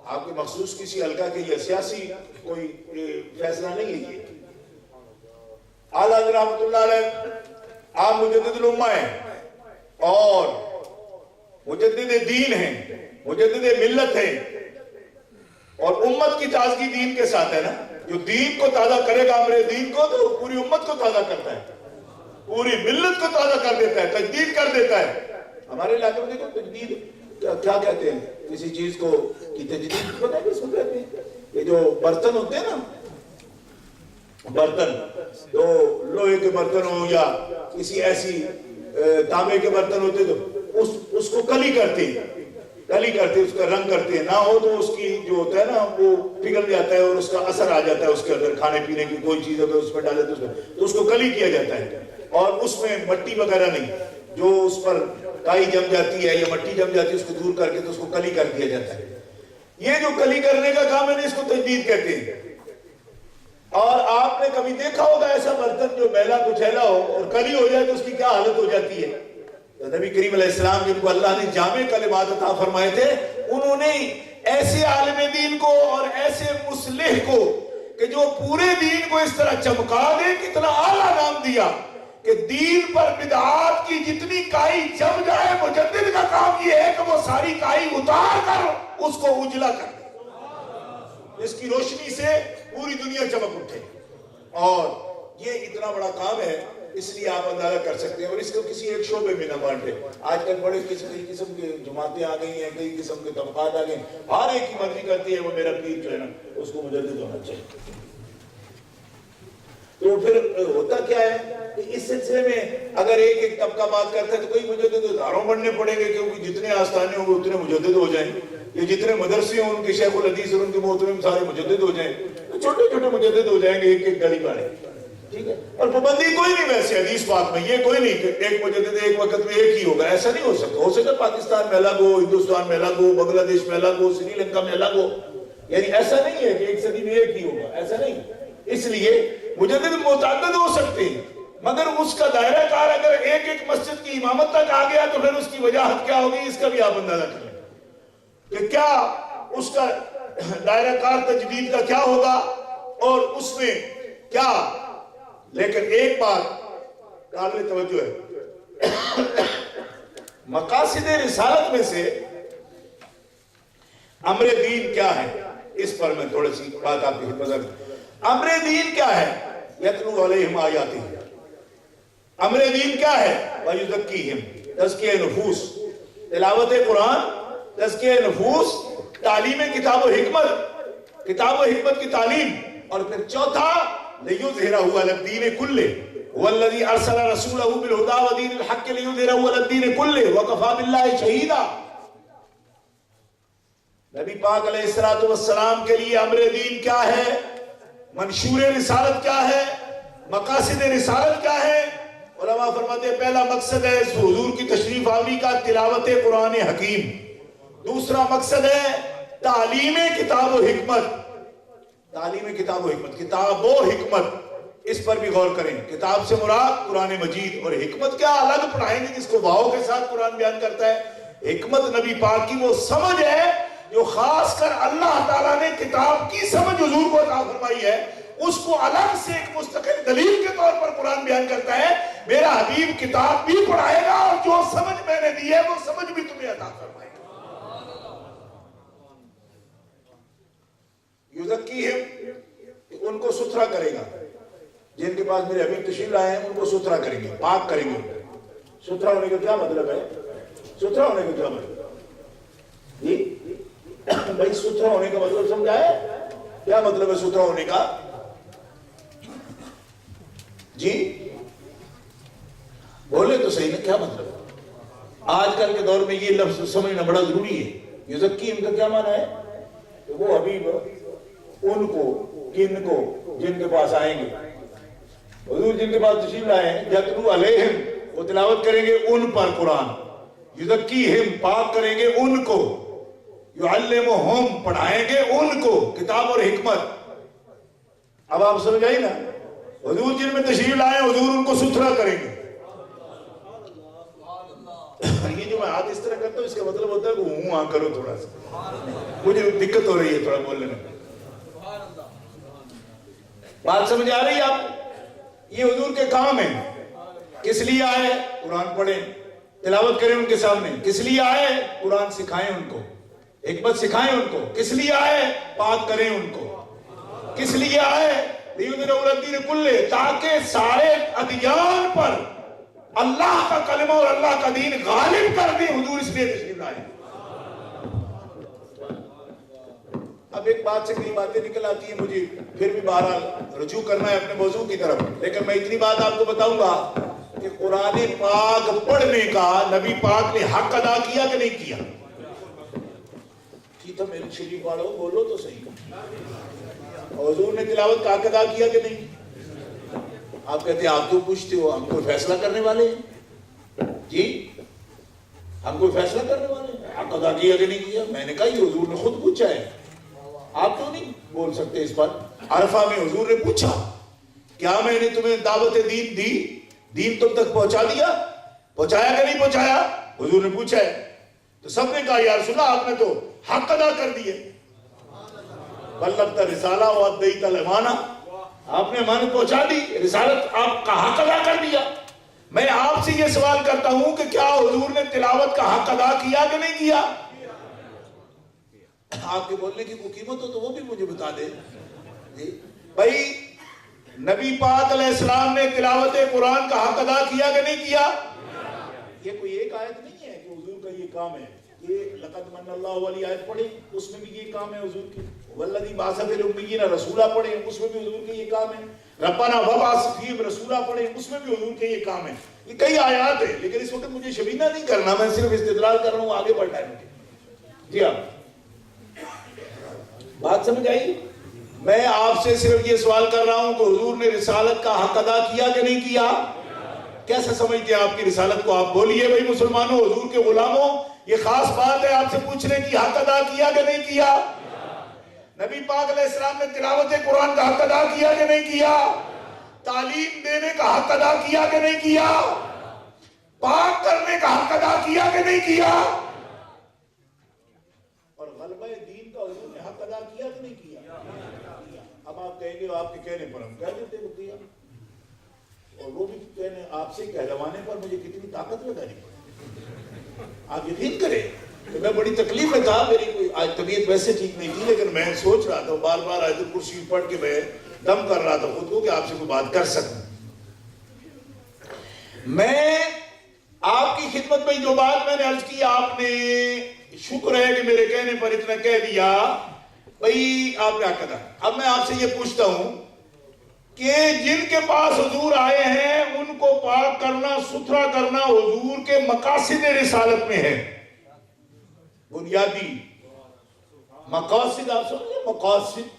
آپ کے مخصوص کسی حلقہ کے یا سیاسی کوئی فیصلہ نہیں ہے یہ. اعلیٰ حضرت رحمۃ اللہ علیہ آپ مجدد الامہ ہیں اور مجدد دین ہیں، مجدد ملت ہیں، اور امت کی تازگی دین کے ساتھ ہے نا. جو دین کو تازہ کرے گا امر دین کو تو پوری امت کو تازہ کرتا ہے، پوری ملت کو تازہ کر دیتا ہے، تجدید کر دیتا ہے. ہمارے علاقے میں دیکھو تجدید کیا کہتے ہیں کسی چیز کو کی تجدید پتہ ہے کس کو کہتے ہیں؟ یہ جو برتن ہوتے ہیں نا، برتن تو لوہے کے برتن ہو یا کسی ایسی تانبے کے برتن ہوتے تو اس کو کلی کرتے ہیں، اس کا رنگ کرتے ہیں، نہ ہو تو اس کی جو ہوتا ہے نا وہ پگھل جاتا ہے اور اس کا اثر آ جاتا ہے اس کے اندر. کھانے پینے کی کوئی چیز اگر اس میں ڈالے تو اس کو کلی کیا جاتا ہے، اور اس میں مٹی وغیرہ نہیں، جو اس پر کائی جم جاتی ہے یا مٹی جم جاتی ہے اس کو دور کر کے تو اس کو کلی کر دیا جاتا ہے. یہ جو کلی کرنے کا کام ہے نا اس کو تجدید کہتے ہیں. اور آپ نے کبھی دیکھا ہوگا ایسا برتن جو میلا کچیلا ہو اور کلی ہو جائے تو اس کی کیا حالت ہو جاتی ہے؟ تو نبی کریم علیہ السلام جن کو اللہ نے جامع کلمات عطا فرمائے تھے، انہوں نے ایسے عالم دین کو اور ایسے مصلح کو کہ جو پورے دین کو اس طرح چمکا دے، کتنا اعلیٰ نام دیا کہ دین پر بدعات کی جتنی کائی جم جائے، مجدد کا کام یہ ہے کہ وہ ساری کائی اتار کر اس کو اجلا کر دے، اس کی روشنی سے پوری دنیا چمک اٹھے. اور یہ اتنا بڑا کام ہے، اس لیے آپ اندازہ کر سکتے ہیں. اور اس کو کسی ایک شعبے میں نہ بانٹے. آج کل بڑے قسم کے جماعتیں آ گئی ہیں، کئی قسم کے طبقات آ گئے ہیں، ہر ایک کی مرضی کرتی ہے وہ میرا پیر جو ہے نا اس کو مجدد ہونا چاہیے. تو پھر ہوتا کیا ہے کہ اس سلسلے میں اگر ایک طبقہ بات کرتا ہے تو کوئی مجدد ہزاروں بڑھنے پڑیں گے، کیونکہ جتنے آستانے ہوں گے اتنے مجدد ہو جائیں. یہ جتنے مدرسے ہوں ان کے شیخ الحدیث اور ان کے محترم سارے مجدد ہو جائیں، تو چھوٹے چھوٹے مجدد ہو جائیں گے ایک ایک گلی والے. ٹھیک ہے. اور پابندی کوئی نہیں ویسے حدیث پاک میں، یہ کوئی نہیں کہ ایک مجدد ایک وقت میں ایک ہی ہوگا، ایسا نہیں ہو سکتا. ہو سکتا پاکستان میں الگ ہو، ہندوستان میں الگ ہو، بنگلہ دیش میں الگ ہو، سری لنکا میں الگ ہو، یعنی ایسا نہیں ہے کہ ایک صدی میں ایک ہی ہوگا، ایسا نہیں. اس لیے مجدد متعدد ہو سکتے ہیں، مگر اس کا دائرہ کار اگر ایک ایک مسجد کی امامت تک آ گیا تو پھر اس کی وجاہت کیا ہوگی، اس کا بھی آپ اندازہ کریں کہ کیا اس کا دائرہ کار تجدید کا کیا ہوگا اور اس میں کیا. لیکن ایک بات قابل توجہ ہے، مقاصد رسالت میں سے امر دین کیا ہے، اس پر میں تھوڑی سی بات آپ کی خدمت کروں. امر دین کیا ہے؟ یتلو علیہم آیاتہ. امر دین کیا ہے؟ ویزکیہم، تزکیہ نفوس، تلاوت قرآن، تزکیہ نفوس، تعلیم کتاب و حکمت، کتاب و حکمت کی تعلیم. اور پھر چوتھا لِیُظْهِرَهُ عَلَى الدِّینِ كُلِّهِ هُوَ الَّذِي أَرْسَلَ رَسُولَهُ بِالْهُدَىٰ وَدِینِ الْحَقِّ لِیُظْهِرَهُ عَلَى الدِّینِ كُلِّهِ وَكَفَىٰ بِاللَّهِ شَهِیدًا. نبی پاک علیہ السلام کے لیے امر دین کیا ہے، منشور رسالت کیا ہے، مقاصد رسالت کیا ہے؟ علماء فرماتے ہیں پہلا مقصد ہے حضور کی تشریف آوری کا تلاوت قرآن حکیم. دوسرا مقصد ہے تعلیم کتاب و حکمت. تعلیم کتاب و حکمت، کتاب و حکمت، اس پر بھی غور کریں. کتاب سے مراد قرآن مجید، اور حکمت کیا الگ پڑھائیں گے جس کو واؤ کے ساتھ قرآن بیان کرتا ہے. حکمت نبی پاک کی وہ سمجھ ہے جو خاص کر اللہ تعالیٰ نے کتاب کی سمجھ حضور کو عطا فرمائی ہے، اس کو الگ سے ایک مستقل دلیل کے طور پر قرآن بیان کرتا ہے. میرا حبیب کتاب بھی پڑھائے گا اور جو سمجھ میں نے دی ہے وہ سمجھ بھی تمہیں عطا فرمائے گا. یزکیہم، ان کو ستھرا کرے گا. جن کے پاس میرے حبیب تشریف لائے ہیں ان کو ستھرا کریں گے، پاک کریں گے. ستھرا ہونے کا کیا مطلب ہے؟ ستھرا ہونے کا کیا مطلب جی بھائی؟ ستھرا ہونے کا مطلب سمجھا ہے؟ کیا مطلب ہے ستھرا ہونے کا جی؟ بولے تو صحیح نا، کیا مطلب ہے؟ آج کل کے دور میں یہ لفظ سمجھنا بڑا ضروری ہے. یزکیہم کا کیا معنی ہے؟ کہ وہ حبیب ان کو، کن کو؟ جن کے پاس آئیں گے. حضور جن کے پاس تشریف لائے ہیں، یتلو علیہم، وہ تلاوت کریں گے ان پر قرآن. یزکیہم، پاک کریں گے ان کو. یعلمہم، پڑھائیں گے ان کو کتاب اور حکمت. اب آپ سمجھ آئی نا؟ حضور جن میں تشریف لائے حضور ان کو ستھرا کریں گے. یہ جو میں ہاتھ اس طرح کرتا ہوں اس کا مطلب ہوتا ہے کہ ہوں ہاں کرو تھوڑا سا، مجھے دقت ہو رہی ہے تھوڑا بولنے میں. بات سمجھ آ رہی ہے آپ؟ یہ حضور کے کام ہیں. کس لیے آئے؟ قرآن پڑھیں، تلاوت کریں ان کے سامنے. کس لیے آئے؟ قرآن سکھائیں ان کو، حکمت سکھائیں ان کو. کس لیے آئے؟ پاک کریں ان کو. کس لیے آئے؟ لیُظْہِرَهُ عَلَى الدِّینِ كُلِّهِ، تاکہ سارے ادیان پر اللہ کا کلمہ اور اللہ کا دین غالب کر دیں. حضور اس لیے تشریف لائے. اب ایک بات سے کئی باتیں نکل آتی ہیں، مجھے پھر بھی بہرحال رجوع کرنا ہے اپنے موضوع کی طرف. لیکن میں اتنی بات آپ کو بتاؤں گا کہ قرآن پاک پڑھنے کا نبی پاک نے حق ادا کیا کہ نہیں کیا؟ ٹھیک ہے میرے شریف والوں بولو تو صحیح. حضور نے تلاوت کا حق ادا کیا کہ نہیں؟ آپ کہتے ہیں آپ تو پوچھتے ہو، ہم کوئی فیصلہ کرنے والے ہیں؟ جی ہم کوئی فیصلہ کرنے والے ہیں؟ حق ادا کیا کہ نہیں کیا؟ میں نے کہا یہ حضور نے خود پوچھا ہے، آپ کیوں نہیں بول سکتے اس پر؟ عرفہ میں حضور نے پوچھا کیا میں نے تمہیں دعوت دین دی؟ دین تم تک پہنچا دیا؟ پہنچایا کہ نہیں پہنچایا؟ حضور نے پوچھا ہے. تو سب نے کہا یا رسول اللہ آپ نے تو حق ادا کر دیے. بلغت الرسالہ وادیت الامانہ، آپ نے امانت پہنچا دی، رسالت آپ کا حق ادا کر دیا. میں آپ سے یہ سوال کرتا ہوں کہ کیا حضور نے تلاوت کا حق ادا کیا کہ نہیں کیا؟ آپ کے بولنے کی کوئی قیمت ہو تو وہ بھی مجھے بتا دے. بھائی نبی پاک علیہ السلام نے تلاوت قرآن کا حق ادا کیا کہ نہیں کیا؟ یہ کوئی ایک آیت نہیں ہے کہ حضور کا یہ کام ہے. یہ لقد من اللہ والی آیت پڑھیں اس میں بھی یہ کام ہے حضور کی. والذی بعث فی الامیین رسولا پڑھیں اس میں بھی حضور کے یہ کام ہے. ربنا وابعث فیہم رسولا پڑھیں اس میں بھی حضور کے یہ کام ہے. یہ کئی آیات ہیں لیکن اس وقت مجھے شبینہ نہیں کرنا، میں صرف استدلال کر رہا ہوں، آگے بڑھنا ہے مجھے. جی ہاں بات سمجھ آئی؟ میں آپ سے صرف یہ سوال کر رہا ہوں کہ حضور نے رسالت کا حق ادا کیا کہ نہیں کیا؟ کیسے سمجھتے ہیں آپ کی رسالت کو؟ آپ بولیے بھائی مسلمانوں، حضور کے غلاموں، یہ خاص بات ہے آپ سے پوچھنے کی، حق ادا کیا کہ نہیں کیا؟ نبی پاک علیہ السلام نے تلاوت قرآن کا حق ادا کیا کہ نہیں کیا؟ تعلیم دینے کا حق ادا کیا کہ نہیں کیا؟ پاک کرنے کا حق ادا کیا کہ نہیں کیا؟ اور غلبہ دین کا حضور نے حق ادا کیا کہ نہیں کیا؟ اب آپ کہیں گے آپ کے کہنے پر ہم کہہ دیتے وہ کیا، اور وہ بھی کہنے آپ سے کہلوانے پر مجھے کتنی طاقت لگانی پڑی. آپ یقین کریں کہ میں بڑی تکلیف میں تھا، میری کوئی آج طبیعت ویسے ٹھیک نہیں تھی، لیکن میں سوچ رہا تھا بار بار آیت الکرسی پڑھ کے میں دم کر رہا تھا خود کو کہ آپ سے کوئی بات کر سکوں. میں آپ کی خدمت میں جو بات میں نے عرض کی، آپ نے شکر ہے کہ میرے کہنے پر اتنا کہہ دیا بھئی آپ نے حق ادا. اب میں آپ سے یہ پوچھتا ہوں کہ جن کے پاس حضور آئے ہیں ان کو پاک کرنا، ستھرا کرنا حضور کے مقاصد رسالت میں ہے. بنیادی مقاصد آپ سمجھیں، مقاصد